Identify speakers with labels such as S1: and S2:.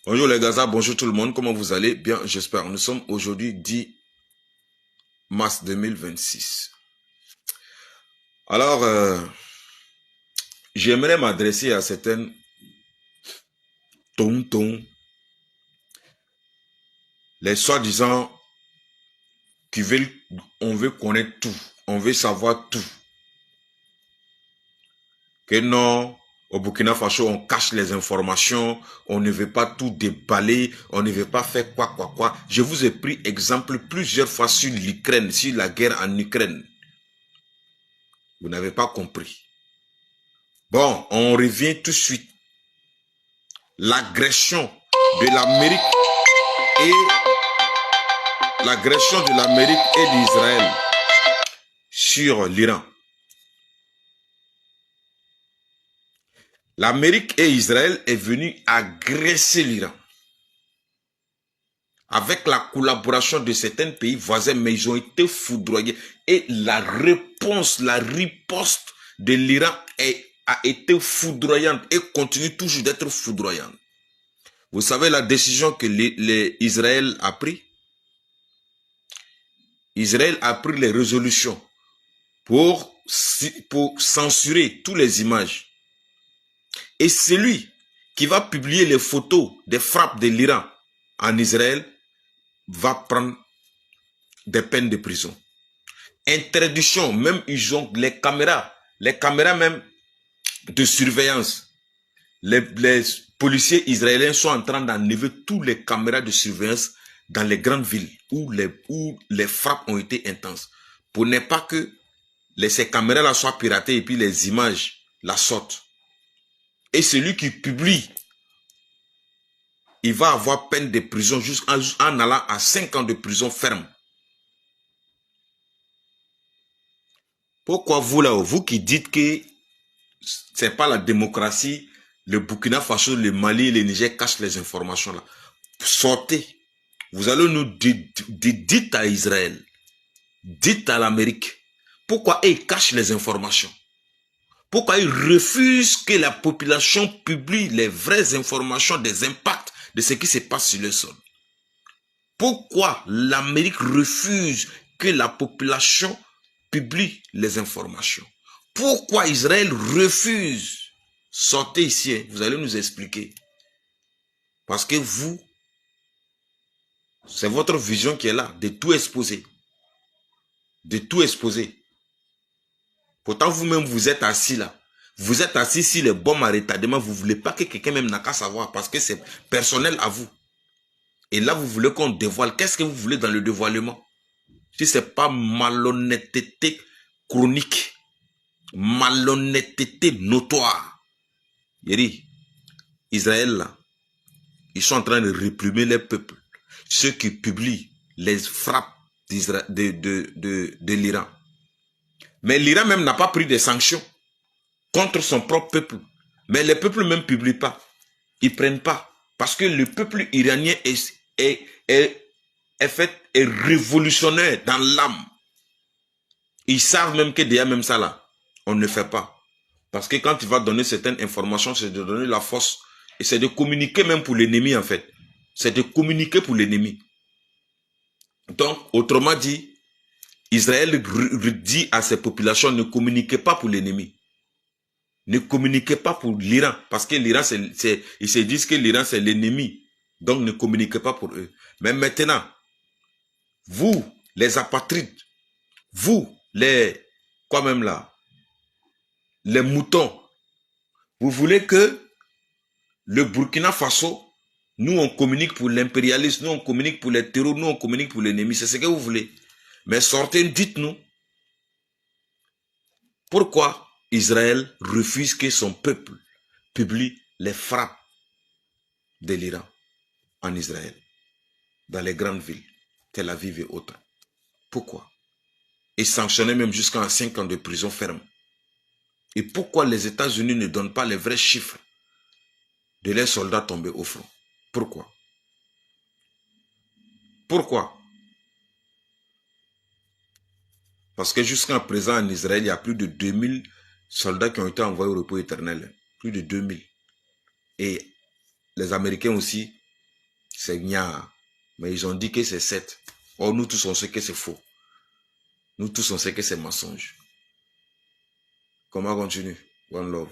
S1: Bonjour les Gaza, bonjour tout le monde, comment vous allez? Bien, j'espère. Nous sommes aujourd'hui 10 mars 2026. Alors, j'aimerais m'adresser à certaines tontons, les soi-disant qui veulent, on veut connaître tout, on veut savoir tout. Que non, au Burkina Faso, on cache les informations, on ne veut pas tout déballer, on ne veut pas faire quoi. Je vous ai pris exemple plusieurs fois sur l'Ukraine, sur la guerre en Ukraine. Vous n'avez pas compris. Bon, on revient tout de suite. L'agression de l'Amérique et d'Israël sur l'Iran. L'Amérique et Israël est venu agresser l'Iran avec la collaboration de certains pays voisins, mais ils ont été foudroyés. Et la réponse, la riposte de l'Iran a été foudroyante et continue toujours d'être foudroyante. Vous savez la décision que Israël a prise? Israël a pris les résolutions pour censurer toutes les images. Et celui qui va publier les photos des frappes de l'Iran en Israël va prendre des peines de prison. Interdiction, même ils ont les caméras même de surveillance. Les policiers israéliens sont en train d'enlever toutes les caméras de surveillance dans les grandes villes où les frappes ont été intenses. Pour ne pas que ces caméras-là soient piratées et puis les images la sortent. Et celui qui publie, il va avoir peine de prison jusqu'en allant à 5 ans de prison ferme. Pourquoi vous là, vous qui dites que c'est pas la démocratie, le Burkina Faso, le Mali, le Niger cachent les informations là. Sortez. Vous allez nous dites à Israël, dites à l'Amérique, pourquoi ils cachent les informations? Pourquoi ils refusent que la population publie les vraies informations des impacts de ce qui se passe sur le sol? Pourquoi l'Amérique refuse que la population publie les informations? Pourquoi Israël refuse? Sortez ici, vous allez nous expliquer. Parce que vous, c'est votre vision qui est là, de tout exposer. De tout exposer. Pourtant, vous-même, vous êtes assis là. Vous êtes assis sur les bombes à retardement. Vous ne voulez pas que quelqu'un même n'a qu'à savoir parce que c'est personnel à vous. Et là, vous voulez qu'on dévoile. Qu'est-ce que vous voulez dans le dévoilement? Si ce n'est pas malhonnêteté chronique, malhonnêteté notoire. Yeri, Israël là, ils sont en train de réprimer les peuples. Ceux qui publient les frappes de l'Iran. Mais l'Iran même n'a pas pris de sanctions contre son propre peuple. Mais les peuples même ne publient pas. Ils ne prennent pas. Parce que le peuple iranien est révolutionnaire dans l'âme. Ils savent même que derrière même ça là, on ne fait pas. Parce que quand tu vas donner certaines informations, c'est de donner la force. Et c'est de communiquer même pour l'ennemi en fait. C'est de communiquer pour l'ennemi. Donc, autrement dit, Israël dit à ses populations, ne communiquez pas pour l'ennemi. Ne communiquez pas pour l'Iran. Parce que l'Iran, ils se disent que l'Iran, c'est l'ennemi. Donc, ne communiquez pas pour eux. Mais maintenant, vous, les apatrides, vous, les moutons, vous voulez que le Burkina Faso, nous, on communique pour l'impérialisme, nous, on communique pour les terroristes, nous, on communique pour l'ennemi. C'est ce que vous voulez. Mais sortez, dites-nous, pourquoi Israël refuse que son peuple publie les frappes de l'Iran en Israël, dans les grandes villes, Tel Aviv et autres? Pourquoi? Et sanctionner même jusqu'à 5 ans de prison ferme. Et pourquoi les États-Unis ne donnent pas les vrais chiffres de leurs soldats tombés au front? Pourquoi? Pourquoi? Parce que jusqu'à présent en Israël, il y a plus de 2000 soldats qui ont été envoyés au repos éternel. Plus de 2000. Et les Américains aussi c'est Nya. Mais ils ont dit que c'est 7. Or, nous tous, on sait que c'est faux. Nous tous, on sait que c'est mensonge. Comment on continue? One love.